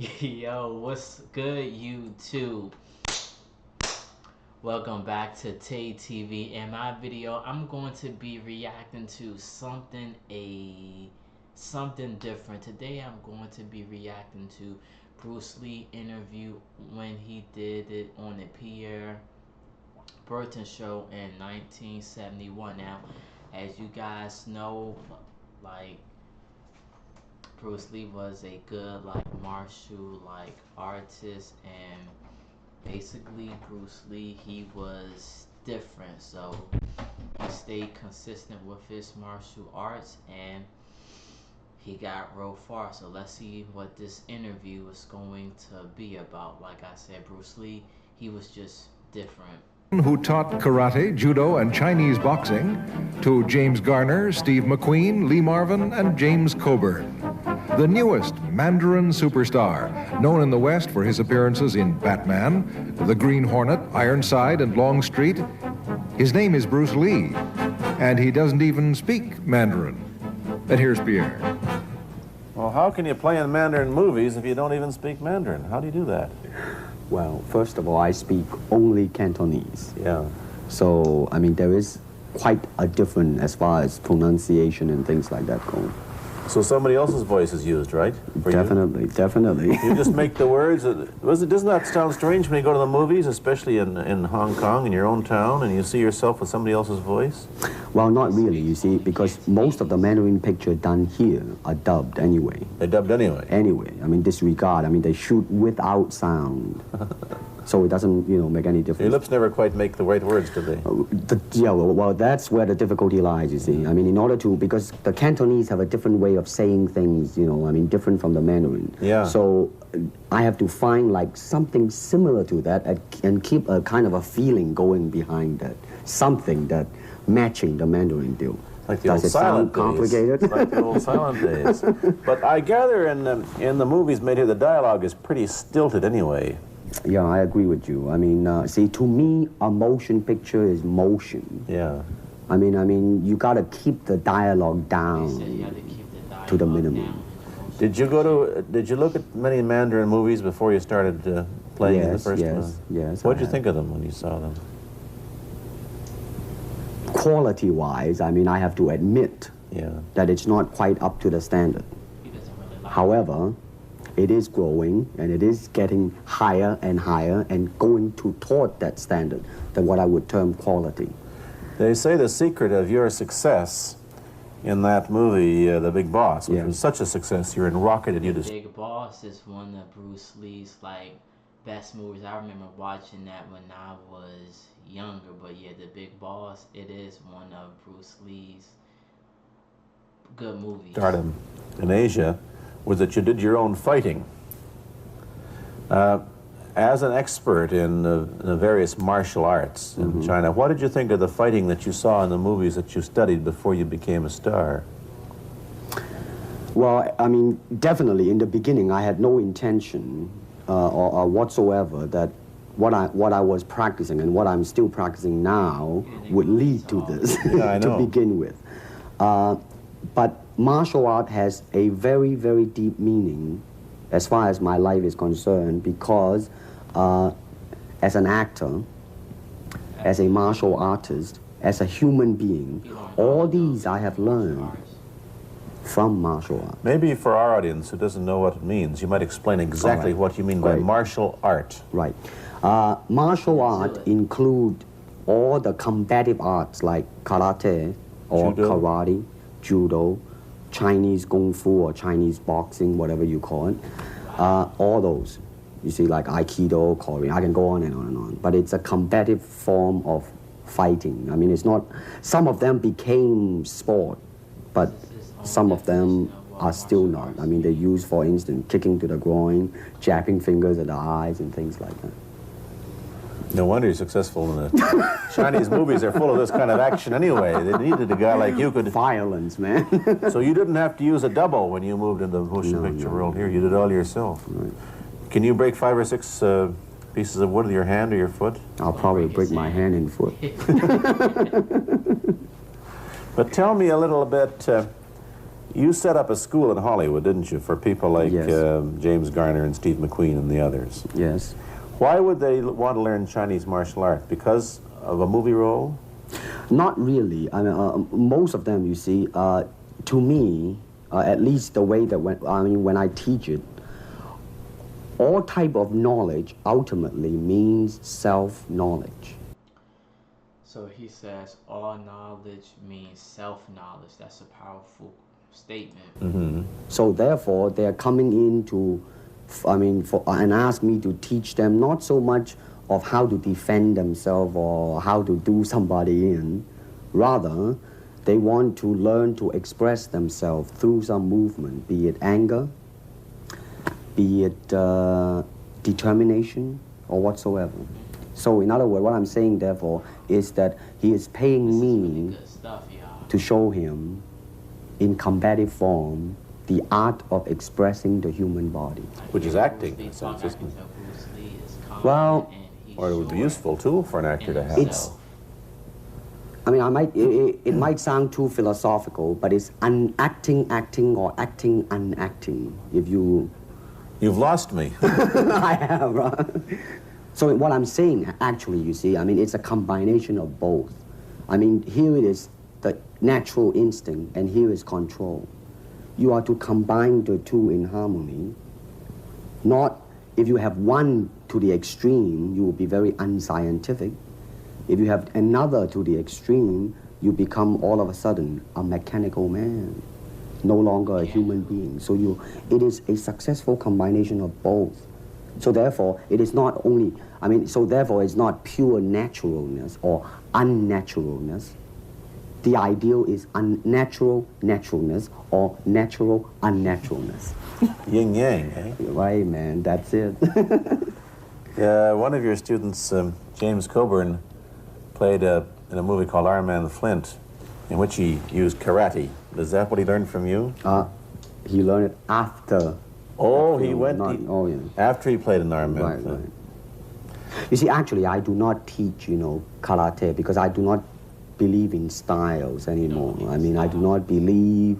Yo, what's good, YouTube? Welcome back to Tay TV. In my video, I'm going to be reacting to something different. Today, I'm going to be reacting to Bruce Lee interview when he did it on the Pierre Berton show in 1971. Now, as you guys know, like Bruce Lee was a good martial artist, and basically Bruce Lee, he was different, so he stayed consistent with his martial arts and he got real far. So let's see what this interview is going to be about. Like I said, Bruce Lee, he was just different. Who taught karate, judo, and Chinese boxing to James Garner, Steve McQueen, Lee Marvin, and James Coburn. The newest Mandarin superstar, known in the West for his appearances in Batman, The Green Hornet, Ironside, and Longstreet. His name is Bruce Lee, and he doesn't even speak Mandarin. And here's Pierre. Well, how can you play in Mandarin movies if you don't even speak Mandarin? How do you do that? Well, first of all, I speak only Cantonese. Yeah. So, I mean, there is quite a difference as far as pronunciation and things like that go. So somebody else's voice is used, right? Definitely, definitely. You just make the words. Doesn't that sound strange when you go to the movies, especially in Hong Kong, in your own town, and you see yourself with somebody else's voice? Well, not really, you see, because most of the Mandarin picture done here are dubbed anyway. They're dubbed anyway? Anyway, I mean, disregard. I mean, they shoot without sound. So it doesn't, make any difference. Your lips never quite make the right words, do they? Well, that's where the difficulty lies, you see. I mean, in order to, because the Cantonese have a different way of saying things, different from the Mandarin. Yeah. So I have to find something similar to that and keep a kind of a feeling going behind that. Something that matching the Mandarin deal. Like the old silent days. Complicated? Like the old silent days. But I gather in the movies made here, the dialogue is pretty stilted anyway. Yeah, I agree with you. I mean, see, to me, a motion picture is motion. Yeah. I mean, you got to keep the dialogue down to the minimum. Did you look at many Mandarin movies before you started playing in the first one? Yes. What did you think of them when you saw them? Quality-wise, I mean, I have to admit that it's not quite up to the standard. However, it is growing, and it is getting higher and higher and going toward that standard, that what I would term quality. They say the secret of your success in that movie, The Big Boss, which was such a success, you're in Rocket and you just... Big Boss is one of Bruce Lee's best movies. I remember watching that when I was younger, but yeah, The Big Boss, it is one of Bruce Lee's good movies. Stardom in Asia was that you did your own fighting. As an expert in the various martial arts in China, what did you think of the fighting that you saw in the movies that you studied before you became a star? Well, I mean, definitely in the beginning, I had no intention or whatsoever that what I was practicing and what I'm still practicing now would lead to this to begin with. But martial art has a very, very deep meaning as far as my life is concerned, because as an actor, as a martial artist, as a human being, all these I have learned from martial art. Maybe for our audience who doesn't know what it means, you might explain exactly what you mean by martial art. Right. Martial art include all the combative arts like karate or karate, judo, Chinese kung fu or Chinese boxing, whatever you call it. All those. You see, like Aikido, Korean, I can go on and on and on. But it's a combative form of fighting. I mean, it's not, some of them became sport, but some of them are still not. I mean, they use, for instance, kicking to the groin, jabbing fingers at the eyes and things like that. No wonder you're successful in the Chinese movies. Are full of this kind of action anyway. They needed a guy like you could... Violence, man. So you didn't have to use a double when you moved into the motion picture world here. You did it all yourself. Right. Can you break 5 or 6 pieces of wood with your hand or your foot? I'll probably break my hand and foot. But tell me a little bit You set up a school in Hollywood, didn't you, for people like Yes. James Garner and Steve McQueen and the others? Yes. Why would they want to learn Chinese martial art? Because of a movie role? Not really. I mean, most of them, you see, to me, at least the way that when I teach it, all type of knowledge ultimately means self-knowledge. So he says all knowledge means self-knowledge. That's a powerful statement. So therefore, they're coming in to, and ask me to teach them not so much of how to defend themselves or how to do somebody in. Rather, they want to learn to express themselves through some movement, be it anger, be it determination, or whatsoever. So in other words, what I'm saying, therefore, is that he is paying This is me really good stuff, y'all. to show him, in combative form, the art of expressing the human body. Which is acting, in a Bruce sense, Lee, isn't it? Bruce Lee is confident Well, and he's Or it would be sure useful tool for an actor to in have. himself. I mean, it might sound too philosophical, but it's unacting acting or acting unacting, if you... You've lost me. I have, right? So what I'm saying, actually, you see, I mean, it's a combination of both. I mean, here it is the natural instinct, and here is control. You are to combine the two in harmony. Not, if you have one to the extreme, you will be very unscientific. If you have another to the extreme, you become all of a sudden a mechanical man, no longer a human being. So it is a successful combination of both. So therefore, it is not only, so therefore it's not pure naturalness or unnaturalness. The ideal is unnatural naturalness or natural unnaturalness. Yin yang, eh? Right, man, that's it. One of your students, James Coburn, played in a movie called Iron Man Flint, in which he used karate. Is that what he learned from you? He learned it after. Oh, after, he went oh, yeah. after he played in Iron Man Right, Flint. right. You see, actually, I do not teach, karate because I do not believe in styles anymore. I mean, I do not believe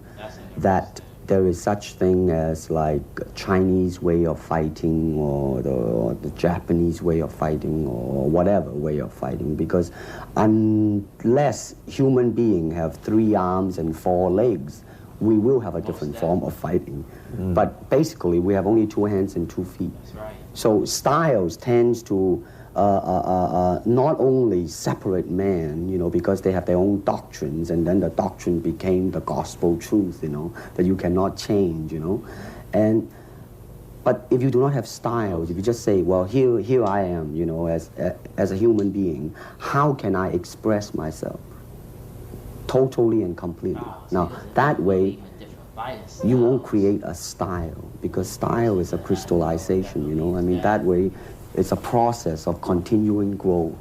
that there is such thing as like Chinese way of fighting or the Japanese way of fighting or whatever way of fighting, because unless human beings have 3 arms and 4 legs, we will have a different form of fighting. But basically, we have only 2 hands and 2 feet. That's right. So styles tends to not only separate man, because they have their own doctrines, and then the doctrine became the gospel truth, that you cannot change, But if you do not have styles, if you just say, well, here I am, as a human being, how can I express myself? Totally and completely. Now, that way, you won't create a style, because style is a crystallization, that way, it's a process of continuing growth.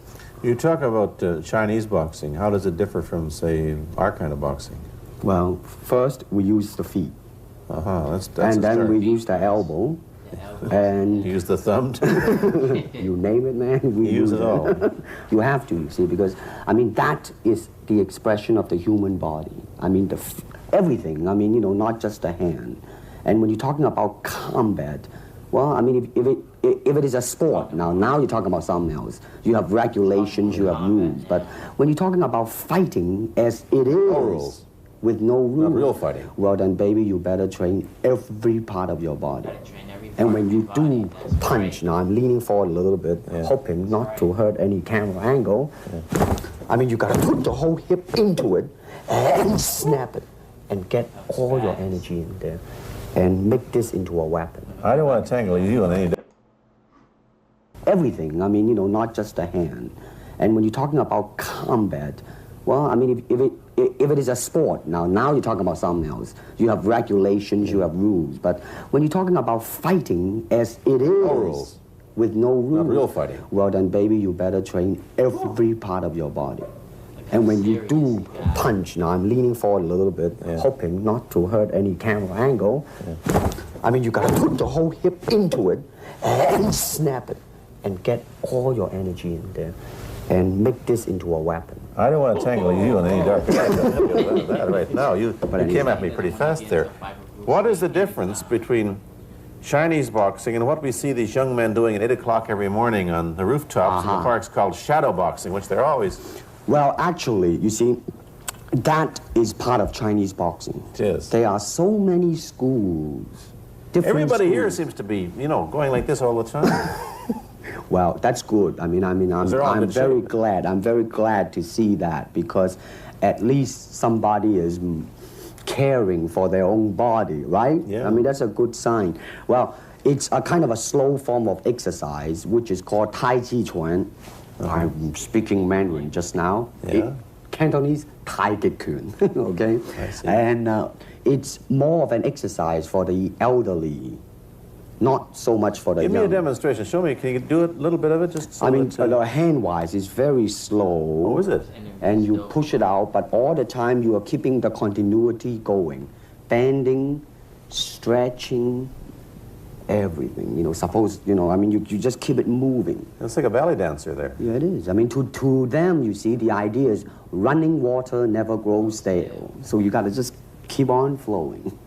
You talk about Chinese boxing. How does it differ from, say, our kind of boxing? Well, first we use the feet, That's and a then start. we use the elbow, and You use the thumb too? you name it, man. We You use it all. You have to, you see, because that is the expression of the human body. Everything. Not just the hand. And when you're talking about combat, well, if it is a sport, now you're talking about something else. You have regulations, you have rules. But when you're talking about fighting as it is, rules. with no rules, Not real fighting. well then, baby, you better train every part of your body. And when you do punch, now I'm leaning forward a little bit, hoping not to hurt any camera angle. You gotta put the whole hip into it and snap it and get all your energy in there and make this into a weapon. I don't want to tangle you on any day. Everything, not just the hand. And when you're talking about combat, well, if it is a sport, now you're talking about something else. You have regulations, you have rules. But when you're talking about fighting as it is, rules. with no rules, Not real fighting. well then, baby, you better train every part of your body. And when you do punch, now I'm leaning forward a little bit, hoping not to hurt any camera angle. You gotta put the whole hip into it and snap it and get all your energy in there and make this into a weapon. I don't want to tangle you in any dark that right now. You came at me pretty fast there. What is the difference between Chinese boxing and what we see these young men doing at 8 o'clock every morning on the rooftops in the parks called shadow boxing, which they're always... Well, actually, you see, that is part of Chinese boxing. It is. There are so many schools. Everybody schools. here seems to be, you know, going like this all the time. Well, that's good. I'm very glad. I'm very glad to see that, because at least somebody is caring for their own body, right? Yeah. I mean, that's a good sign. Well, it's a kind of a slow form of exercise, which is called Tai Chi Chuan. I'm speaking Mandarin just now. Yeah. Cantonese, Tai Chi Kun, okay? I see. And it's more of an exercise for the elderly, not so much for the Give young. me a demonstration. Show me. Can you do it, a little bit of it? Just so I mean, that, hand-wise, it's very slow. Oh, is it? And you push it out, but all the time you are keeping the continuity going. Bending, stretching, everything. You know, suppose, you know, I mean, you just keep it moving. It's like a ballet dancer there. Yeah, it is. I mean, to them, you see, the idea is running water never grows stale. So you got to just keep on flowing.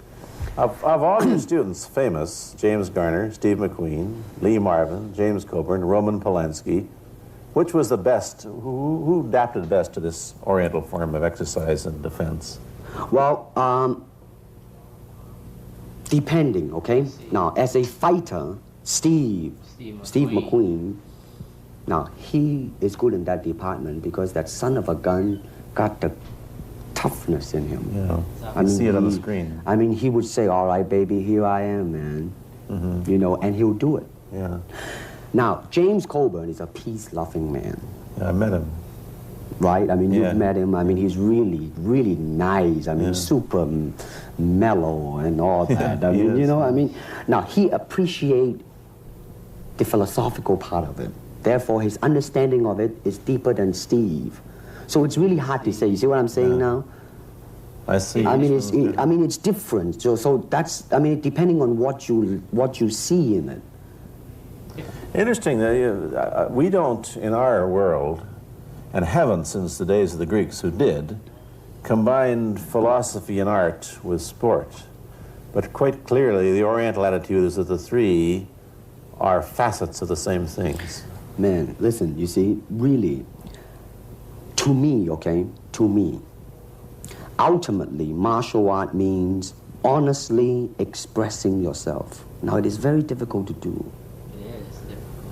Of all your students, famous, James Garner, Steve McQueen, Lee Marvin, James Coburn, Roman Polanski, which was the best, who adapted best to this Oriental form of exercise and defense? Well, depending, okay? Now, as a fighter, Steve McQueen, now, he is good in that department because that son of a gun got the toughness in him. Yeah, I mean, see it on the screen. I mean, he would say, all right, baby, here I am, man. You know, and he'll do it. Yeah. Now, James Coburn is a peace-loving man. Yeah, I met him. Right? I mean, Yeah. you've met him. I mean, he's really, really nice. I mean, super mellow and all that. I mean, you know, I mean, now he appreciates the philosophical part of it. Therefore, his understanding of it is deeper than Steve. So it's really hard to say. You see what I'm saying now? I see. I mean, it's different. So that's, I mean, depending on what you see in it. Interesting that we don't, in our world, and haven't since the days of the Greeks who did, combined philosophy and art with sport. But quite clearly, the Oriental attitude is that the three are facets of the same things. Man, listen, you see, really, to me, okay, to me, ultimately, martial art means honestly expressing yourself. Now, it is very difficult to do.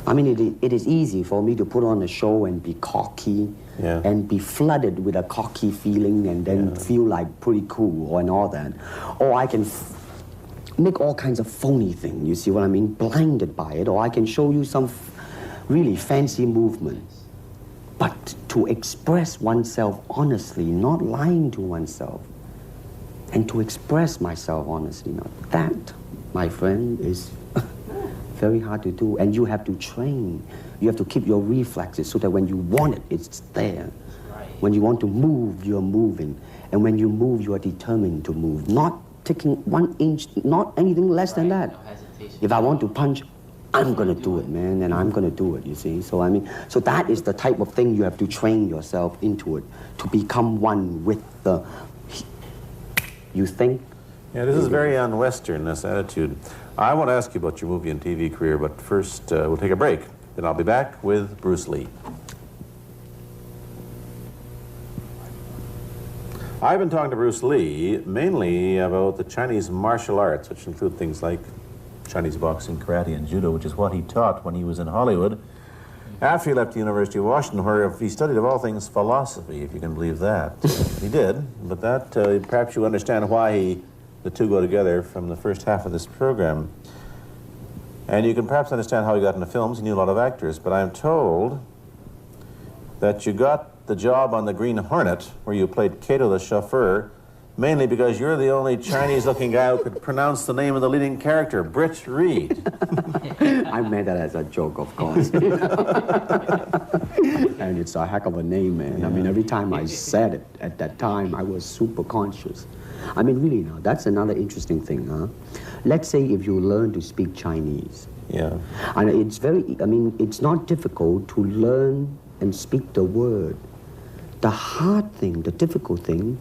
I mean, it is easy for me to put on a show and be cocky and be flooded with a cocky feeling and then feel like pretty cool and all that. Or I can make all kinds of phony things, you see what I mean, blinded by it. Or I can show you some really fancy movements. But to express oneself honestly, not lying to oneself, and to express myself honestly, now that, my friend, is very hard to do, and you have to train. You have to keep your reflexes so that when you want it, it's there. Right. When you want to move, you're moving. And when you move, you are determined to move. Not taking 1 inch, not anything less than that. No, if I want to punch, I'm going to do it, man, and I'm going to do it, you see. So, I mean, so that is the type of thing you have to train yourself into it, to become one with the, you think? Yeah, this is very un-Western, this attitude. I want to ask you about your movie and TV career, but first we'll take a break. Then I'll be back with Bruce Lee. I've been talking to Bruce Lee mainly about the Chinese martial arts, which include things like Chinese boxing, karate, and judo, which is what he taught when he was in Hollywood. After he left the University of Washington, where he studied, of all things, philosophy, if you can believe that. He did, but that, perhaps you understand why the two go together from the first half of this program. And you can perhaps understand how he got into films. He knew a lot of actors, but I'm told that you got the job on the Green Hornet, where you played Kato the chauffeur, mainly because you're the only Chinese-looking guy who could pronounce the name of the leading character, Britt Reed. I meant that as a joke, of course. And it's a heck of a name, man. Yeah. I mean, every time I said it at that time, I was super conscious. I mean, really now, that's another interesting thing, huh? Let's say if you learn to speak Chinese. Yeah. And it's very, I mean, it's not difficult to learn and speak the word. the hard thing, the difficult thing,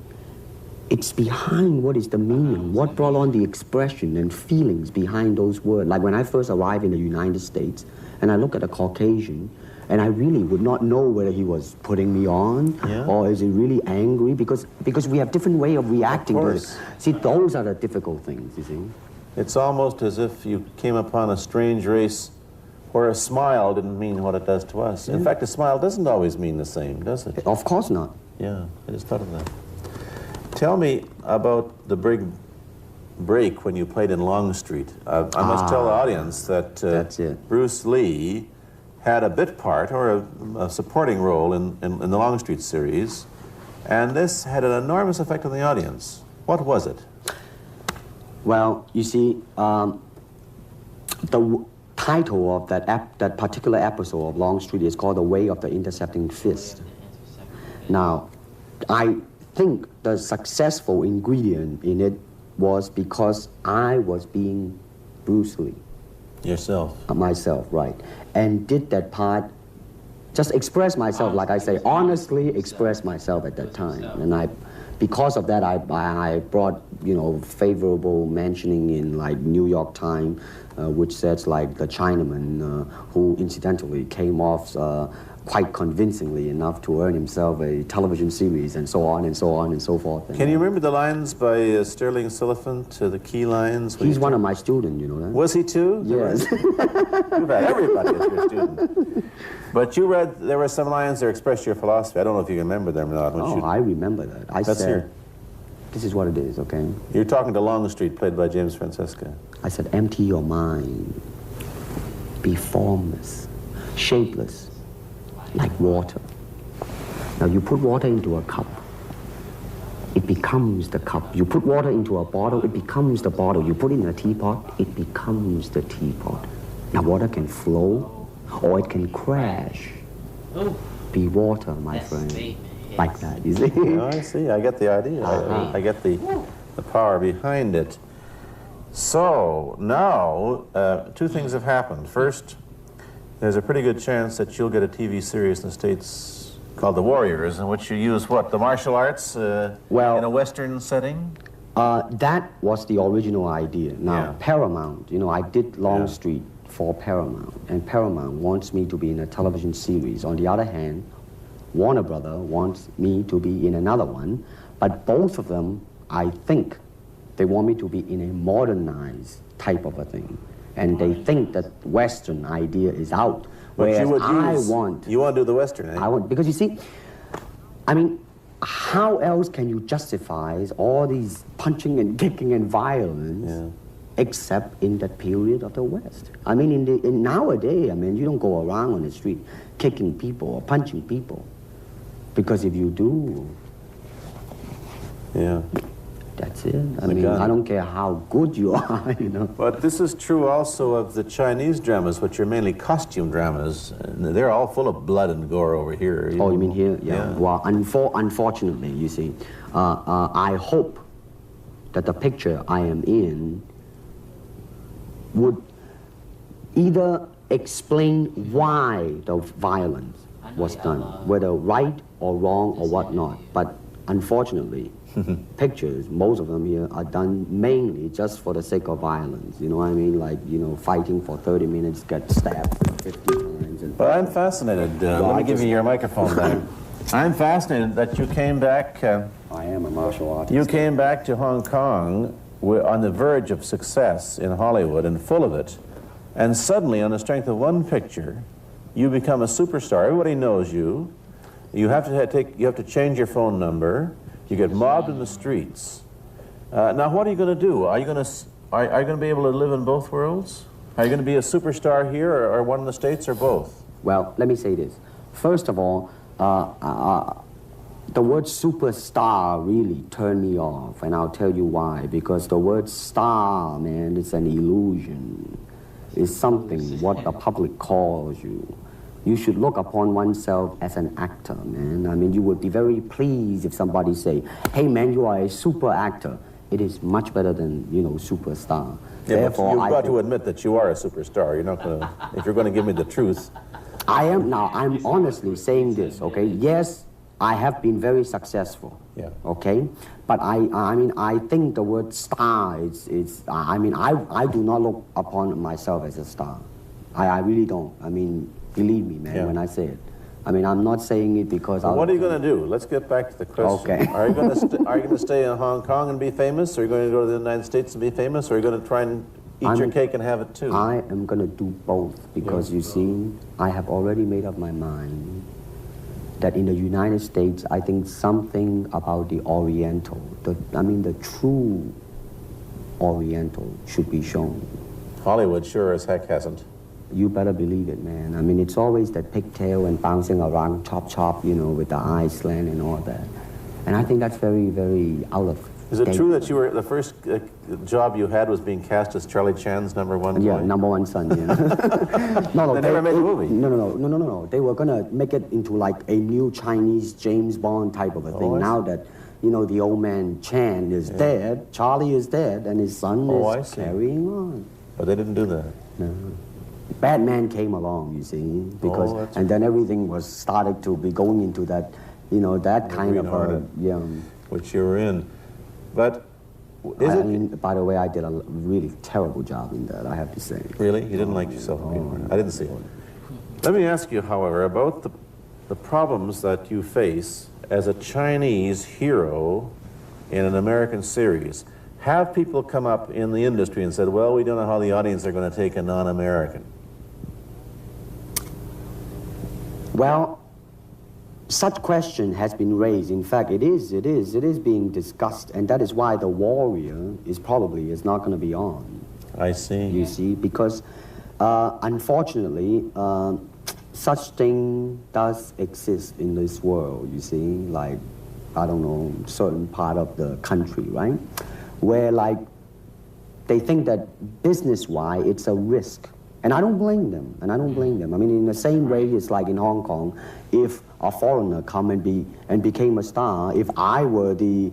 it's behind what is the meaning, what brought on the expression and feelings behind those words. Like when I first arrived in the United States, and I look at a Caucasian, and I really would not know whether he was putting me on or is he really angry, because we have different way of reacting to it. See, those are the difficult things, you see. It's almost as if you came upon a strange race where a smile didn't mean what it does to us. In fact, a smile doesn't always mean the same, does it? Of course not. Yeah, I just thought of that. Tell me about the big break when you played in Longstreet. I must tell the audience that That's it. Bruce Lee had a bit part or a supporting role in the Longstreet series, and this had an enormous effect on the audience. What was it? Well, you see, the title of that particular episode of Longstreet is called The Way of the Intercepting Fist. Now, I think the successful ingredient in it was because I was being Bruce Lee. Yourself. Myself, right. And did that part, just express myself, like I say, honestly express myself at that time. And because of that, I brought, favorable mentioning in like New York Times, which says like the Chinaman, who incidentally came off quite convincingly enough to earn himself a television series, and so on and so on and so forth. Can you remember the lines by Sterling Siliphant, the key lines? He's one of my students, you know that? Was he too? Yes. Too bad. Everybody is your student. But you read, there were some lines that expressed your philosophy. I don't know if you remember them or not. Oh, I remember that. I Let's said, hear. this is what it is, okay? You're talking to Longstreet, played by James Francesca. I said, empty your mind. Be formless, shapeless, like water. Now you put water into a cup, it becomes the cup. You put water into a bottle, it becomes the bottle. You put it in a teapot, it becomes the teapot. Now water can flow or it can crash. Be water, my friend. Like that, you see? Oh, I see. I get the idea. I get the power behind it. So now, two things have happened. First, there's a pretty good chance that you'll get a TV series in the States called The Warriors, in which you use what, the martial arts in a Western setting? That was the original idea. Now, Paramount, I did Longstreet for Paramount, and Paramount wants me to be in a television series. On the other hand, Warner Brother wants me to be in another one, but both of them, I think, they want me to be in a modernized type of a thing. And they think that Western idea is out. But you would You want to do the Western, eh? I want, because you see, I mean, how else can you justify all these punching and kicking and violence except in that period of the West? I mean, in nowadays, I mean, you don't go around on the street kicking people or punching people. Because if you do, that's it. I mean, I don't care how good you are, But this is true also of the Chinese dramas, which are mainly costume dramas. And they're all full of blood and gore over here. Oh, you mean here? Yeah. Well, unfortunately, you see, I hope that the picture I am in would either explain why the violence was done, whether right or wrong or whatnot. But unfortunately, pictures, most of them here, are done mainly just for the sake of violence. You know what I mean? Like, fighting for 30 minutes, get stabbed 50 times. But I'm fascinated. Let me give you your microphone back. I'm fascinated that you came back. I am a martial artist. You came back to Hong Kong on the verge of success in Hollywood and full of it. And suddenly, on the strength of one picture, you become a superstar. Everybody knows you. You have to change your phone number. You get mobbed in the streets. Now, what are you going to do? Are you going to be able to live in both worlds? Are you going to be a superstar here, or one in the States, or both? Well, let me say this. First of all, the word superstar really turned me off, and I'll tell you why. Because the word star, man, is an illusion. It's something what the public calls you. You should look upon oneself as an actor, man. I mean, you would be very pleased if somebody say, hey, man, you are a super actor. It is much better than, superstar. Yeah, therefore, you've got to admit that you are a superstar. You're not going to, if you're going to give me the truth. I'm honestly saying this, okay? Yes, I have been very successful. Yeah. Okay, but I mean, I think the word star is I mean, I do not look upon myself as a star. I really don't. I mean, believe me, man, Yeah. when I say it. I mean, I'm not saying it because What are you going to do? Let's get back to the question. Okay. Are you going to stay in Hong Kong and be famous? Or are you going to go to the United States and be famous? Or are you going to try and eat your cake and have it too? I am going to do both because, you see, I have already made up my mind that in the United States, I think something about the Oriental, the true Oriental should be shown. Hollywood sure as heck hasn't. You better believe it, man. I mean, it's always that pigtail and bouncing around, chop, you know, with the eyes slant and all that. And I think that's very, very out of Is it date. true that you were the first job you had was being cast as Charlie Chan's number one boy? Yeah, number one son, yeah. No, They never made the movie. No. They were gonna make it into like a new Chinese James Bond type of a thing. I see. Now that, you know, the old man Chan is dead, Charlie is dead, and his son I is see. carrying on. But they didn't do that. No. Batman came along, you see, because that's and then everything was started to be going into that, you know, that kind of Green-hearted. yeah. Which you were in. But I mean, by the way, I did a really terrible job in that, I have to say. really? You didn't like yourself in Green-hearted? I didn't see it. Let me ask you, however, about the problems that you face as a Chinese hero in an American series. Have people come up in the industry and said, well, we don't know how the audience are going to take a non-American? Well, such question has been raised. In fact, it is being discussed, and that is why The Warrior is not going to be on. I see. You see, because unfortunately, such thing does exist in this world. You see, like, I don't know, certain part of the country, right, where like they think that business-wise it's a risk. And I don't blame them, I mean, in the same way, it's like in Hong Kong, if a foreigner come and became a star, if I were the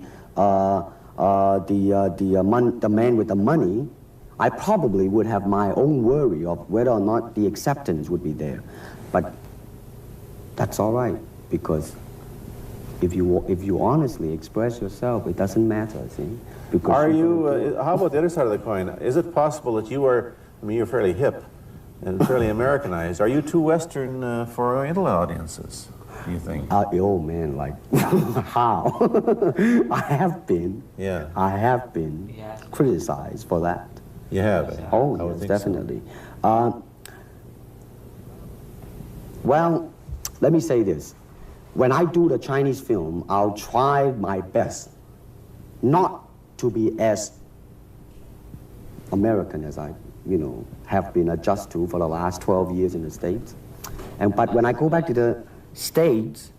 man with the money, I probably would have my own worry of whether or not the acceptance would be there. But that's all right, because if you honestly express yourself, it doesn't matter, see? Because Are you, how about the other side of the coin? Is it possible that you are, I mean, you're fairly hip and fairly Americanized. Are you too Western for Oriental audiences, do you think? Oh man, like, how? I have been Yes. criticized for that. You have, eh? Oh, I would yes, think so. definitely. Well, let me say this. When I do the Chinese film, I'll try my best not to be as American as I, you know, have been adjusted to for the last 12 years in the States. But when I go back to the States,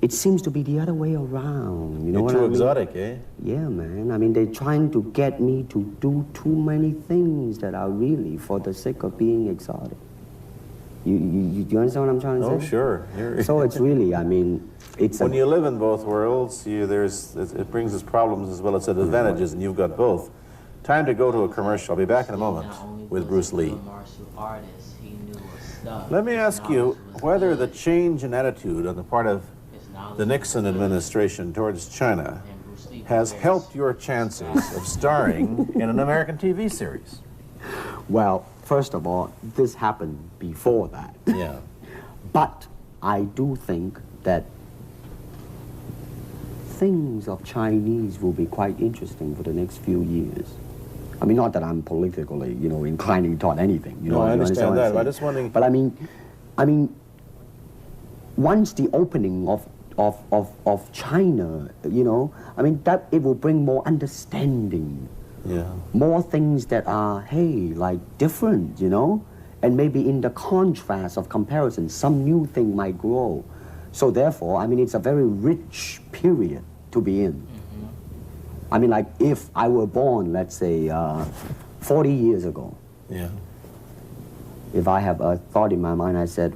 it seems to be the other way around. You know You're what too I mean? exotic, eh? Yeah, man. I mean, they're trying to get me to do too many things that are really for the sake of being exotic. You understand what I'm trying to say? Oh, sure. So it's really, I mean, it's When you live in both worlds, it brings us problems as well as advantages, and you've got both. Time to go to a commercial. I'll be back in a moment Not only with was Bruce he Lee. a martial artist, he knew his stuff. Let me ask you whether the change in attitude on the part of the Nixon administration towards China has helped your chances of starring in an American TV series. Well, first of all, this happened before that. Yeah. But I do think that things of Chinese will be quite interesting for the next few years. I mean, not that I'm politically, you know, inclining toward anything. You know, No, I you understand what that, I'm but I'm saying? just wondering. But I mean, once the opening of China, you know, I mean, that it will bring more understanding. Yeah. More things that are, hey, like different, you know? And maybe in the contrast of comparison, some new thing might grow. So therefore, I mean, it's a very rich period to be in. Mm-hmm. I mean, like if I were born, let's say, 40 years ago, Yeah. if I have a thought in my mind, I said,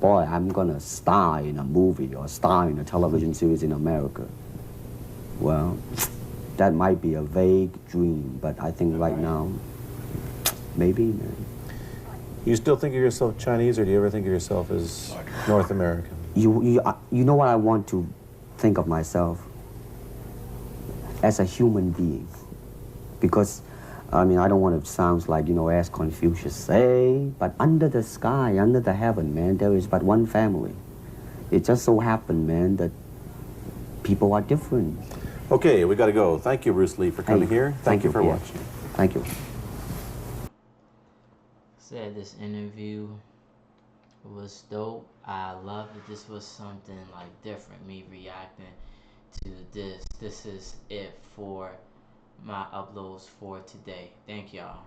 boy, I'm gonna star in a movie or star in a television series in America. Well, that might be a vague dream, but I think right now, maybe, man. You still think of yourself Chinese, or do you ever think of yourself as North American? you know what I want to think of myself as a human being, because I mean I don't want to sound like, you know, as Confucius say, but under the sky, under the heaven, man, there is but one family. It just so happened, man, that people are different. Okay, we got to go. Thank you, Bruce Lee, for coming here. Thank you for yeah. watching. Thank you. Said this interview was dope. I love that this was something like different. Me reacting to this. This is it for my uploads for today. Thank y'all.